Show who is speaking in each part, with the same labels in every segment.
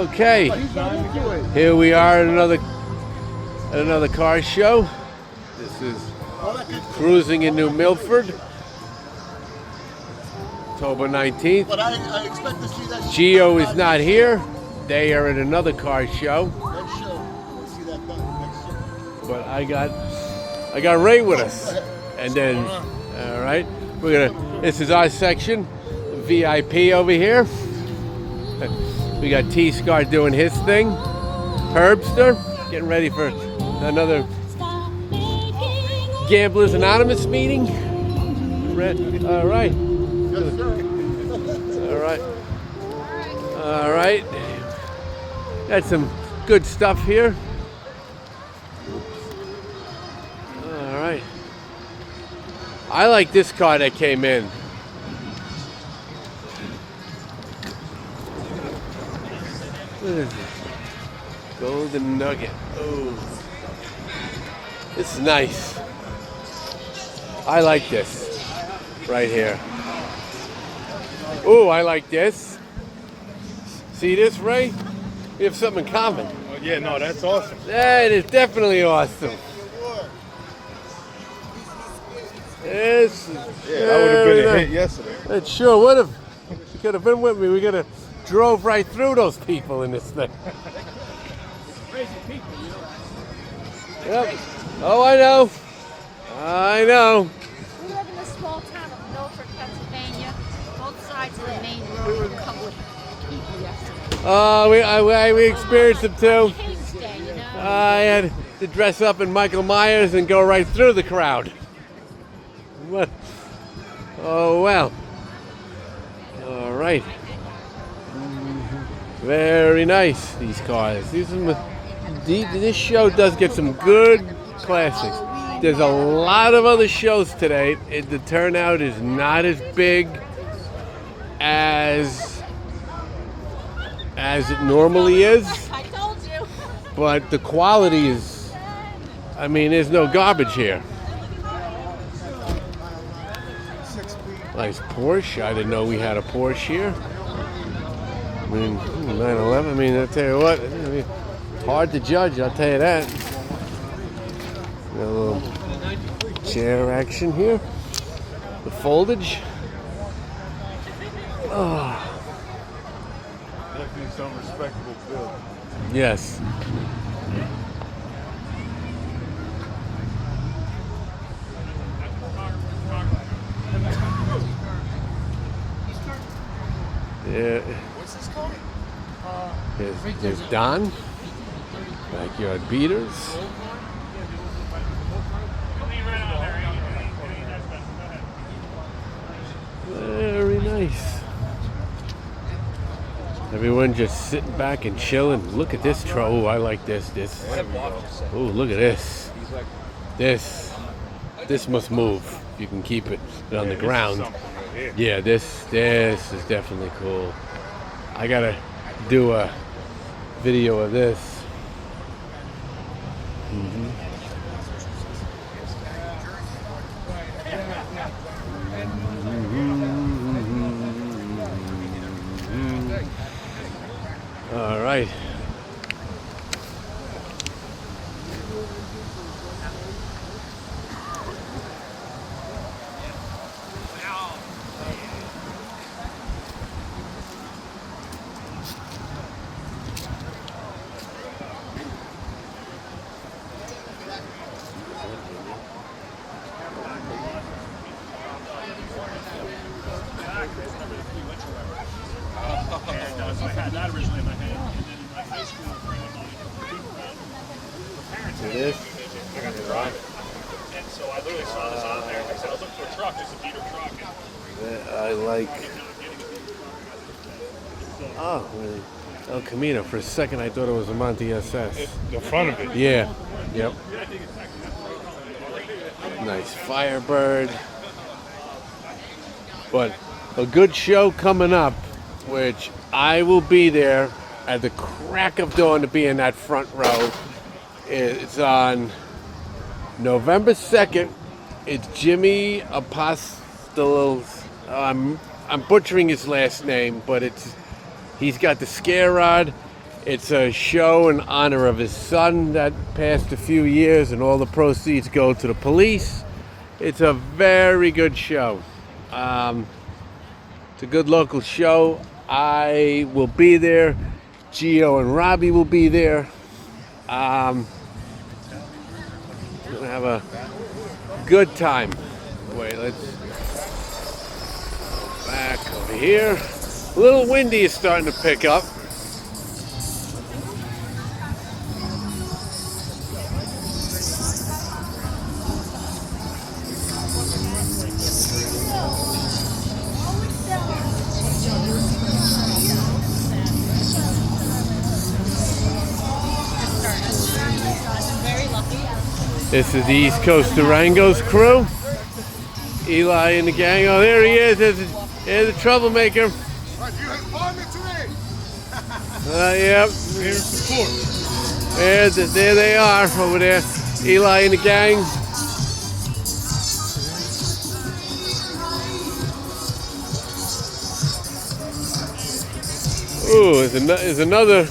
Speaker 1: Okay, here we are at another car show. This is cruising in New Milford, October 19th.
Speaker 2: But I expect to see that.
Speaker 1: Geo is not here. They are at another car show.
Speaker 2: Next show, we'll see that done next show.
Speaker 1: But I got Ray with us, and then all right, this is our section, VIP over here. We got T-Scar doing his thing. Herbster getting ready for another Gamblers Anonymous meeting. All right.
Speaker 2: Yes, sir.
Speaker 1: All right. Got some good stuff here. All right. I like this car that came in. What is this? Golden Nugget. Oh. This is nice. I like this. Right here. Oh, I like this. See this, Ray? We have something in common.
Speaker 3: Oh, yeah, no, that's awesome.
Speaker 1: That is definitely awesome. This is
Speaker 3: Yeah, that would have been a hit yesterday.
Speaker 1: It sure would have. You could have been with me. We could have drove right through those people in this thing.
Speaker 4: Crazy people, you know.
Speaker 1: Yep. Oh, I know. I know.
Speaker 5: We live in a small town of Milford, Pennsylvania. Both sides of the main road were covered with people yesterday.
Speaker 1: Oh, we experienced them too.
Speaker 5: King's Day, you know.
Speaker 1: I had to dress up in Michael Myers and go right through the crowd. What? Oh, well. All right. Very nice, these cars. This show does get some good classics. There's a lot of other shows today. The turnout is not as big as it normally is.
Speaker 5: I told you.
Speaker 1: But the quality is, I mean, there's no garbage here. Nice Porsche. I didn't know we had a Porsche here. I mean, 911. I mean, I'll tell you what, hard to judge, I'll tell you that. Got a little chair action here. The foldage. Oh.
Speaker 3: Definitely some respectable build.
Speaker 1: Yes. Yeah.
Speaker 2: What's this called?
Speaker 1: There's Don. Backyard Beaters. Very nice. Everyone just sitting back and chilling. Look at this Oh, I like this. Oh, look at this. This must move. You can keep it on the ground. Yeah, this is definitely cool. I gotta do a video of this. All right.
Speaker 4: So I had that originally in my head, and then in my high school friend of mine, the parents had it. I got to drive it. And so I literally saw this on there. Like I said, I was looking for a truck, just a beater truck. And
Speaker 1: I like. Oh, El Camino. For a second, I thought it was a Monte SS.
Speaker 3: The front of it.
Speaker 1: Yeah. Yep. Nice Firebird. But a good show coming up, which I will be there at the crack of dawn to be in that front row. It's on November 2nd. It's Jimmy Apostolo's. I'm butchering his last name, but he's got the scare rod It's a show in honor of his son that passed a few years, and all the proceeds go to the police. It's a very good show. It's a good local show. I will be there. Gio and Robbie will be there. We're gonna have a good time. Wait, let's go back over here. A little windy is starting to pick up. This is the East Coast Durangos crew. Eli and the gang. Oh, there he is. There's the troublemaker.
Speaker 2: You had me today.
Speaker 1: Yep. There they are over there. Eli and the gang. Ooh, there's another.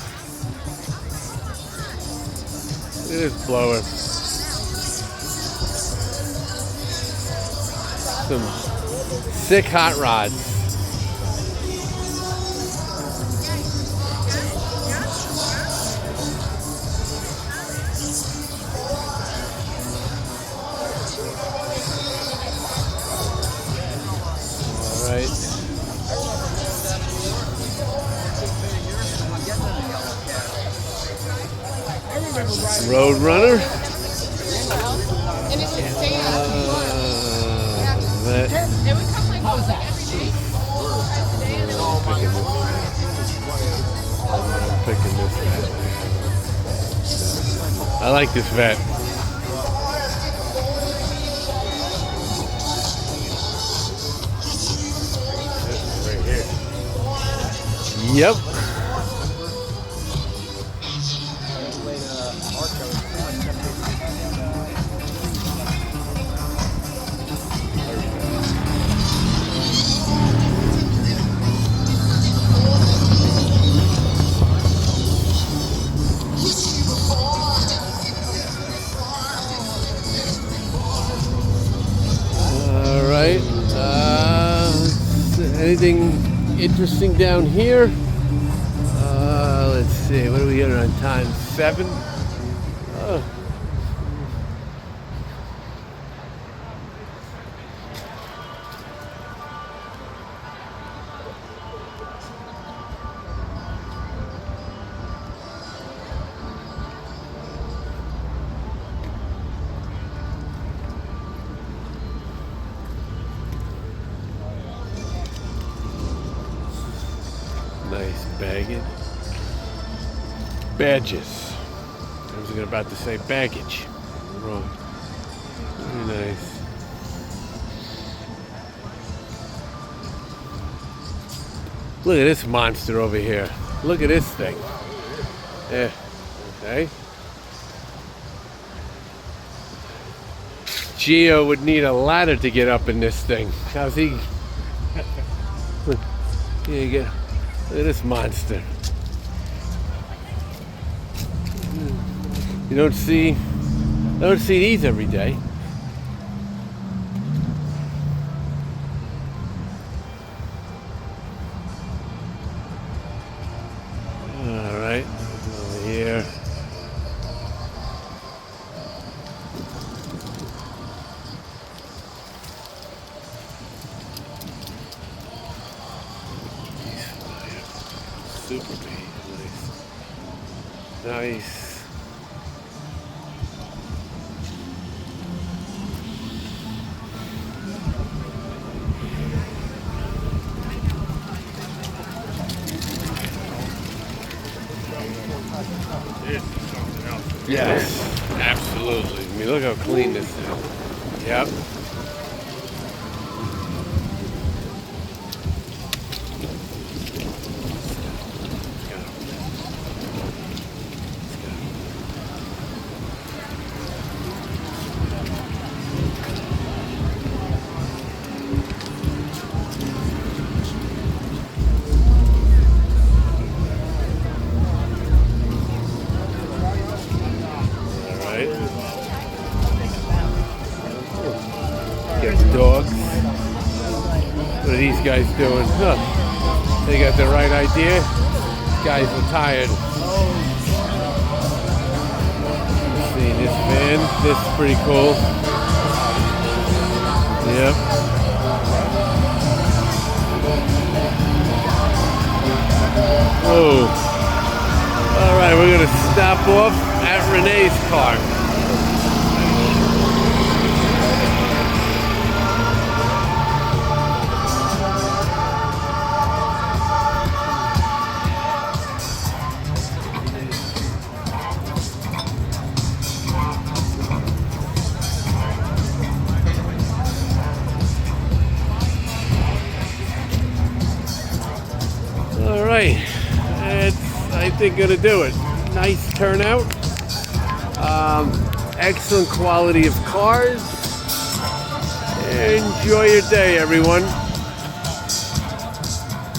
Speaker 1: Look at this blower. Some sick hot rods. All right. Roadrunner.
Speaker 5: It would come like every day.
Speaker 1: Picking this vet. I like this vet.
Speaker 3: Right here.
Speaker 1: Yep. Anything interesting down here? Let's see. What do we get on time? 7? Nice baggage. Badges. I was about to say baggage. Wrong. Very nice. Look at this monster over here. Look at this thing. Yeah. Okay. Gio would need a ladder to get up in this thing. How's he? Here you go. Look at this monster. You don't see these every day. All right, over here. Super big, nice.
Speaker 3: This is something else.
Speaker 1: Yes, absolutely. I mean, look how clean this is. Yep. guys doing? Huh. They got the right idea. This guy's retired. Let's see this van. This is pretty cool. Yep. Whoa. All right, we're gonna stop off at Renee's car. All right, that's, I think, gonna do it. Nice turnout. Excellent quality of cars. Enjoy your day, everyone.